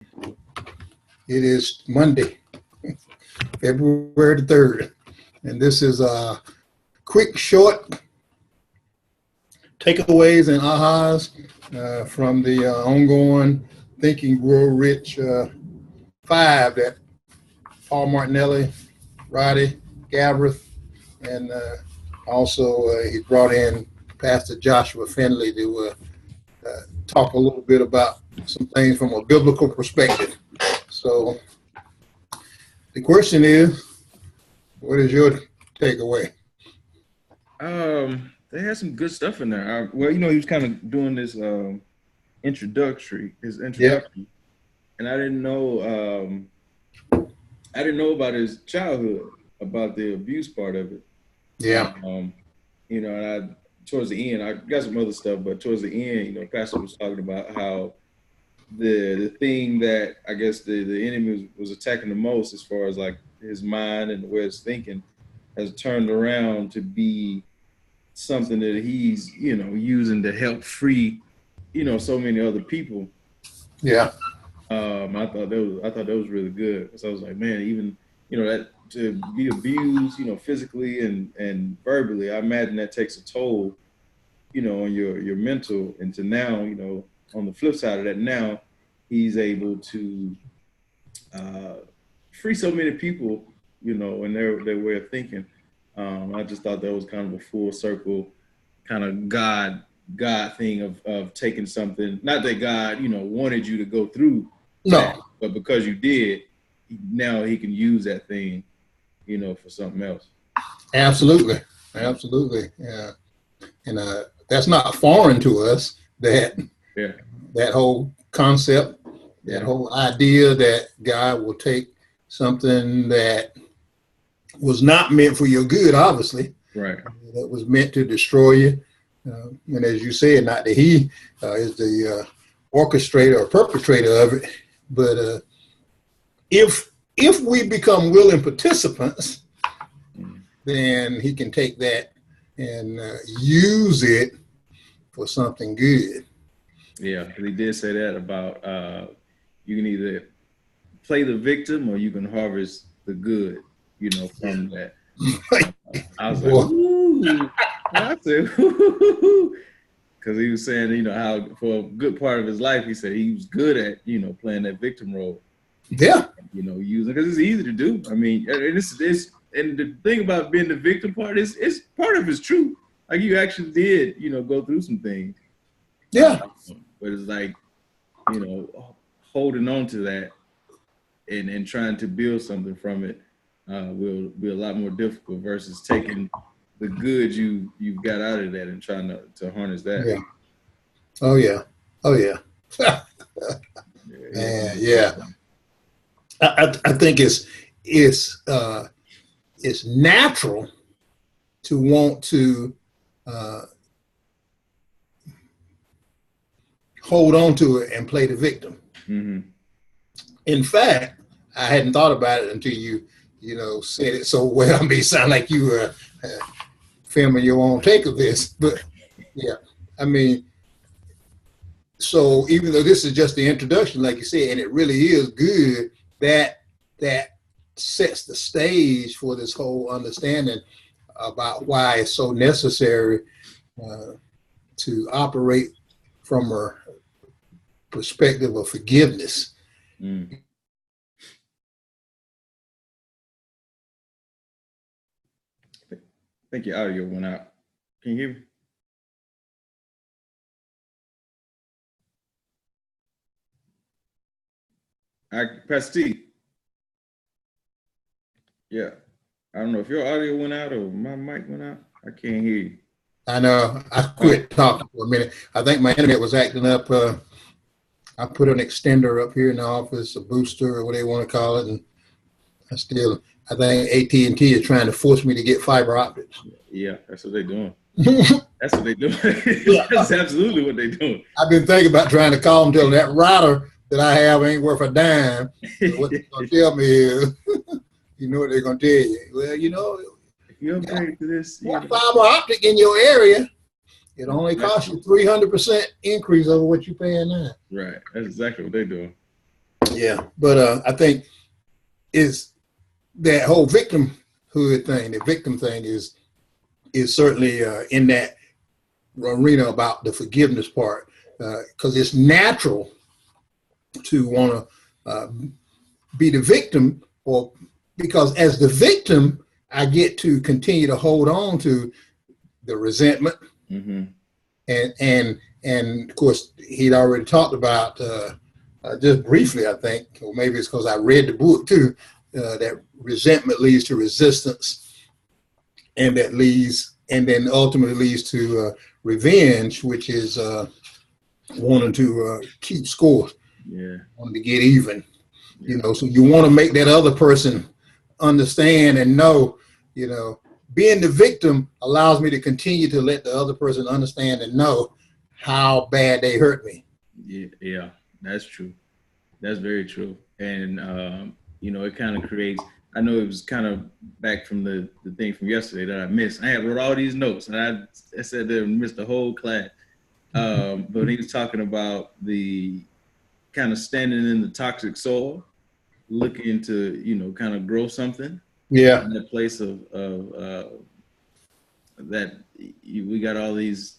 It is Monday, February the 3rd, and this is a quick, short takeaways and ahas from the ongoing Think and Grow Rich 5 that Paul Martinelli, Roddy Gabreth, and also he brought in Pastor Joshua Finley to talk a little bit about some things from a biblical perspective. So the question is, what is your takeaway? They had some good stuff in there. Well, he was kind of doing this introductory, Yeah. and I didn't know about his childhood, about the abuse part of it. Yeah. And towards the end, I got some other stuff, but towards the end, Pastor was talking about how the thing that I guess the enemy was attacking the most, as far as like his mind and the way it's thinking, has turned around to be something that he's using to help free so many other people. Yeah. I thought that was really good, because I was like, man, even that to be abused physically and verbally, I imagine that takes a toll on your mental. And to now, on the flip side of that, now he's able to free so many people in their way of thinking. I just thought that was kind of a full circle kind of God thing of taking something, not that God wanted you to go through that, but because you did, now he can use that thing for something else. Absolutely. Yeah. And that's not foreign to us, that whole concept, that whole idea that God will take something that was not meant for your good, obviously, right, that was meant to destroy you. And as you said, not that he is the orchestrator or perpetrator of it, but if we become willing participants, then he can take that and use it for something good. Yeah, he did say that about you can either play the victim or you can harvest the good, from that. I was like, ooh. I said, because he was saying, how for a good part of his life, he said he was good at, playing that victim role. Yeah. Using, because it's easy to do. I mean, and the thing about being the victim part is, part of it's true. Like, you actually did, go through some things. Yeah. But it's like, holding on to that and trying to build something from it will be a lot more difficult versus taking the good you've got out of that and trying to harness that. Yeah. Oh yeah. Yeah. I think it's natural to want to hold on to it and play the victim. Mm-hmm. In fact, I hadn't thought about it until you said it so well. I mean, it sound like you were filming your own take of this, but yeah, I mean, so even though this is just the introduction, like you said, and it really is good, that sets the stage for this whole understanding about why it's so necessary to operate from a perspective of forgiveness. Mm. I think your audio went out. Can you hear me? Pastor T. Yeah. I don't know if your audio went out or my mic went out. I can't hear you. I know. I quit talking for a minute. I think my internet was acting up. I put an extender up here in the office, a booster or what they want to call it, and I think AT&T is trying to force me to get fiber optics. Yeah, that's what they're doing. That's what they're doing. That's absolutely what they're doing. I've been thinking about trying to call them, tell them that router that I have ain't worth a dime. What they're going to tell me is, you know what they're going to tell you? Well, if you upgrade to this, fiber optic in your area, it only costs you 300% increase over what you're paying now. Right. That's exactly what they're doing. Yeah, but I think is that whole victimhood thing, the victim thing is certainly in that arena about the forgiveness part, because it's natural to want to be the victim, or because as the victim, I get to continue to hold on to the resentment, Mm-hmm. and of course he'd already talked about just briefly, I think, or maybe it's because I read the book too, that resentment leads to resistance, and then ultimately leads to revenge, which is wanting to keep score, Yeah. wanting to get even. Yeah. So you want to make that other person understand and know, being the victim allows me to continue to let the other person understand and know how bad they hurt me. Yeah, that's true. That's very true. And it kind of creates. I know it was kind of back from the thing from yesterday that I missed. I had wrote all these notes, and I said that I missed the whole class. But he was talking about the kind of standing in the toxic soil, looking to kind of grow something. Yeah. In that place of that we got all these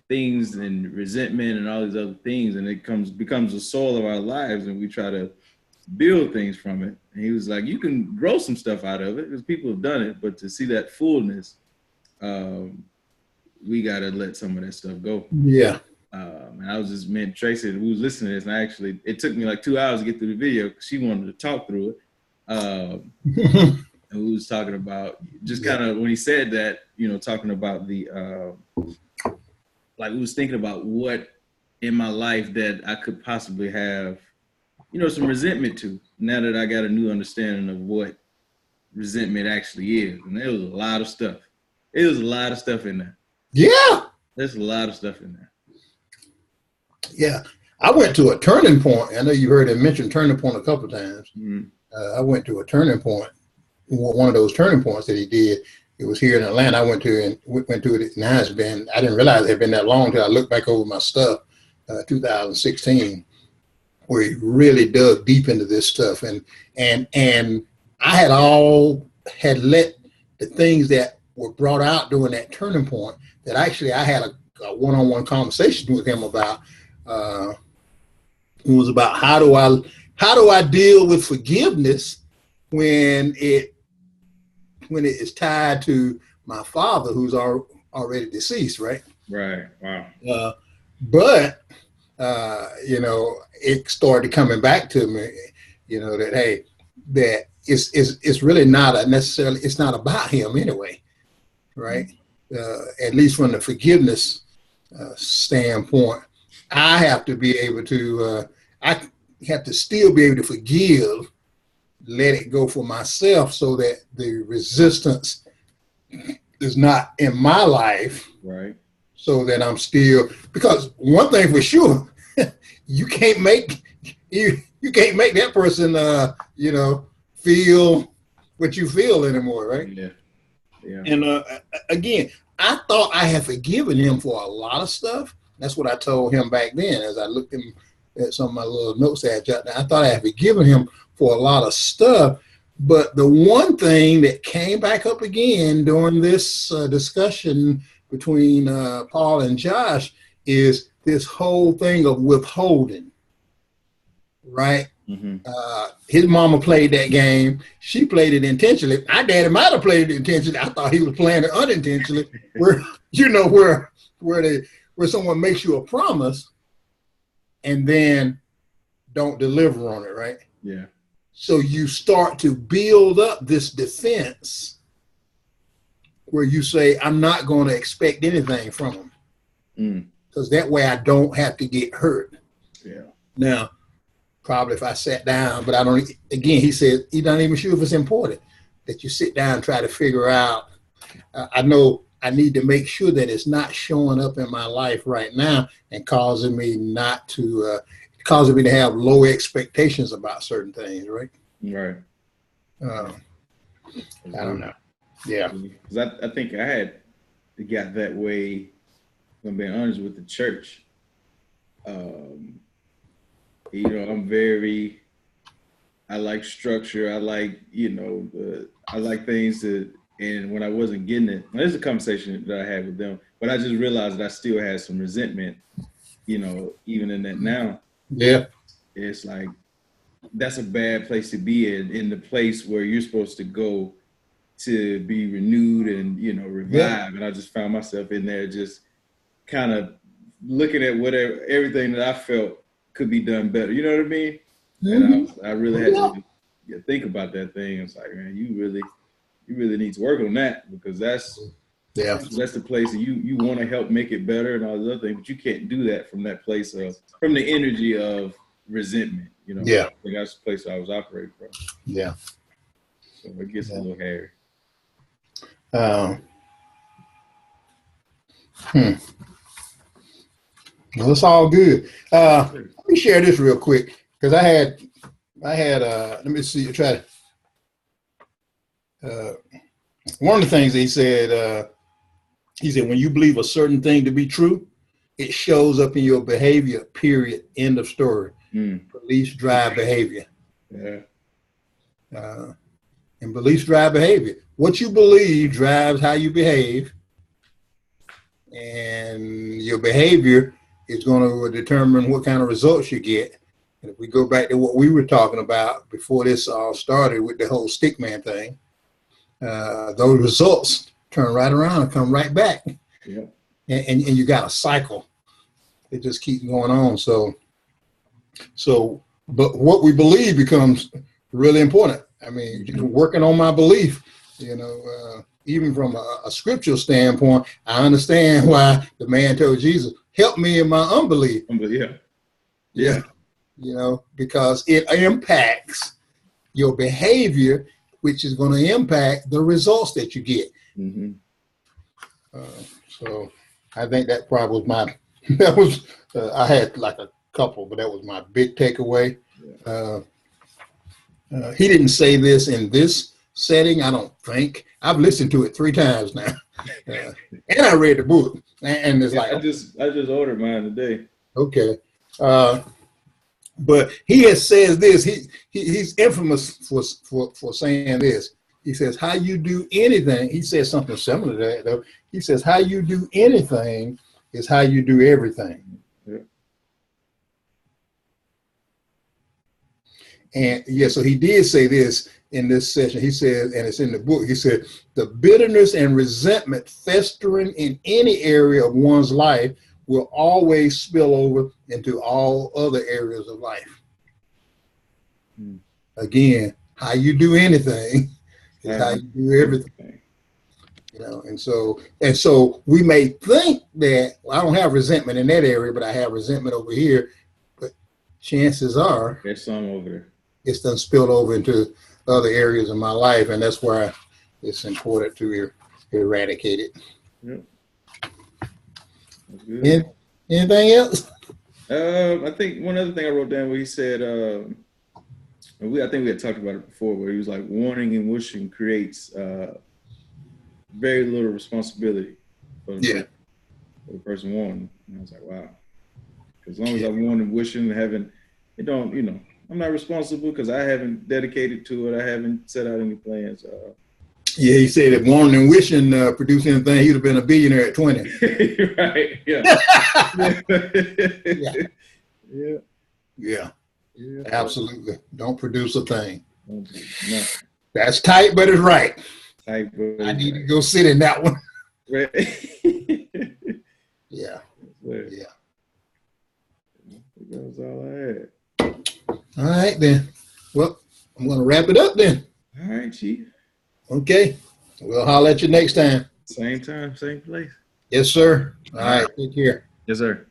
things and resentment and all these other things, and it becomes the soul of our lives, and we try to build things from it. And he was like, you can grow some stuff out of it because people have done it, but to see that fullness, we got to let some of that stuff go. Yeah. And I was just meant Tracy, who was listening to this, and it took me like 2 hours to get through the video because she wanted to talk through it. And we was talking about just kind of when he said that, talking about the like we was thinking about what in my life that I could possibly have, some resentment to, now that I got a new understanding of what resentment actually is. And there was a lot of stuff. It was a lot of stuff in there. Yeah. There's a lot of stuff in there. Yeah. I went to a turning point. I know you heard him mention turning point a couple of times. Mm-hmm. I went to a turning point. One of those turning points that he did, it was here in Atlanta. I went to it. Now it's been, I didn't realize it had been that long until I looked back over my stuff, 2016, where he really dug deep into this stuff. And I had let the things that were brought out during that turning point, that actually I had a one-on-one conversation with him about. It was about how do I deal with forgiveness when it is tied to my father, who's already deceased, right? Right. Wow. But it started coming back to me, that hey, that it's really not it's not about him anyway, right? At least from the forgiveness standpoint, I have to be able to. I have to still be able to forgive, let it go for myself, so that the resistance is not in my life. Right. So that I'm still, because one thing for sure, you can't make that person feel what you feel anymore, right? Yeah. Yeah. And again, I thought I had forgiven him for a lot of stuff. That's what I told him back then as I looked at some of my little notes I had jotted down. I thought I had forgiven him for a lot of stuff. But the one thing that came back up again during this discussion between Paul and Josh is this whole thing of withholding, right? Mm-hmm. His mama played that game. She played it intentionally. My daddy might have played it intentionally. I thought he was playing it unintentionally. Where someone makes you a promise and then don't deliver on it, right? Yeah. So you start to build up this defense where you say, I'm not going to expect anything from him. Because that way I don't have to get hurt. Yeah. Now, probably if I sat down, but I don't, again, he said, he's not even sure if it's important that you sit down and try to figure out. I know I need to make sure that it's not showing up in my life right now and causing me to have low expectations about certain things, right? Right. I don't know. Yeah. Because I think I had got that way, if I'm being honest, with the church. I'm very I like structure. I like, I like things that, and when I wasn't getting it, there's a conversation that I had with them, but I just realized that I still had some resentment, even in that now. Yeah. It's like, that's a bad place to be in the place where you're supposed to go to be renewed and, revived. Yeah. And I just found myself in there just kind of looking at everything that I felt could be done better. You know what I mean? And I really had to think about that thing. It's like, man, you really need to work on that, because that's the place that you want to help make it better and all the other things, but you can't do that from that place from the energy of resentment. Yeah. I think that's the place I was operating from. Yeah. So it gets a little hairy. Well, it's all good. Let me share this real quick, because I had let me see, try to one of the things he said, when you believe a certain thing to be true, it shows up in your behavior, period, end of story. Beliefs drive behavior. Yeah. And beliefs drive behavior. What you believe drives how you behave, and your behavior is going to determine what kind of results you get. And if we go back to what we were talking about before this all started with the whole stick man thing, those results turn right around and come right back. Yeah. And you got a cycle. It just keeps going on. So, but what we believe becomes really important. I mean, just working on my belief, even from a scriptural standpoint, I understand why the man told Jesus, help me in my unbelief. Yeah. Because it impacts your behavior, which is going to impact the results that you get. So I think that probably was I had like a couple, but that was my big takeaway. He didn't say this in this setting, I don't think. I've listened to it 3 times now, and I read the book. And it's like I just ordered mine today. Okay, but he has said this. He's infamous for saying this. He says, "How you do anything." He says something similar to that, though. He says, "How you do anything is how you do everything." Yeah. And so he did say this in this session. He said, and it's in the book, he said, the bitterness and resentment festering in any area of one's life will always spill over into all other areas of life. Again, how you do anything is how you do everything. And so we may think that, well, I don't have resentment in that area, but I have resentment over here. But chances are there's some over there. It's done spilled over into other areas of my life, and that's why it's important to eradicate it. Yep. That's good. Anything else? I think one other thing I wrote down where he said, I think we had talked about it before, where he was like, wanting and wishing creates very little responsibility for the person wanting. And I was like, wow. As long as I want and wishing and having, it don't, I'm not responsible because I haven't dedicated to it. I haven't set out any plans. Yeah, he said if wanting and wishing produced anything, he'd have been a billionaire at 20. Right. Yeah. Yeah. Absolutely. Don't produce a thing. No. That's tight, but it's right. Tight, but I need to go sit in that one. Right. Yeah. That was all I had. All right, then. Well, I'm going to wrap it up then. All right, Chief. Okay. We'll holler at you next time. Same time, same place. Yes, sir. All right. Take care. Yes, sir.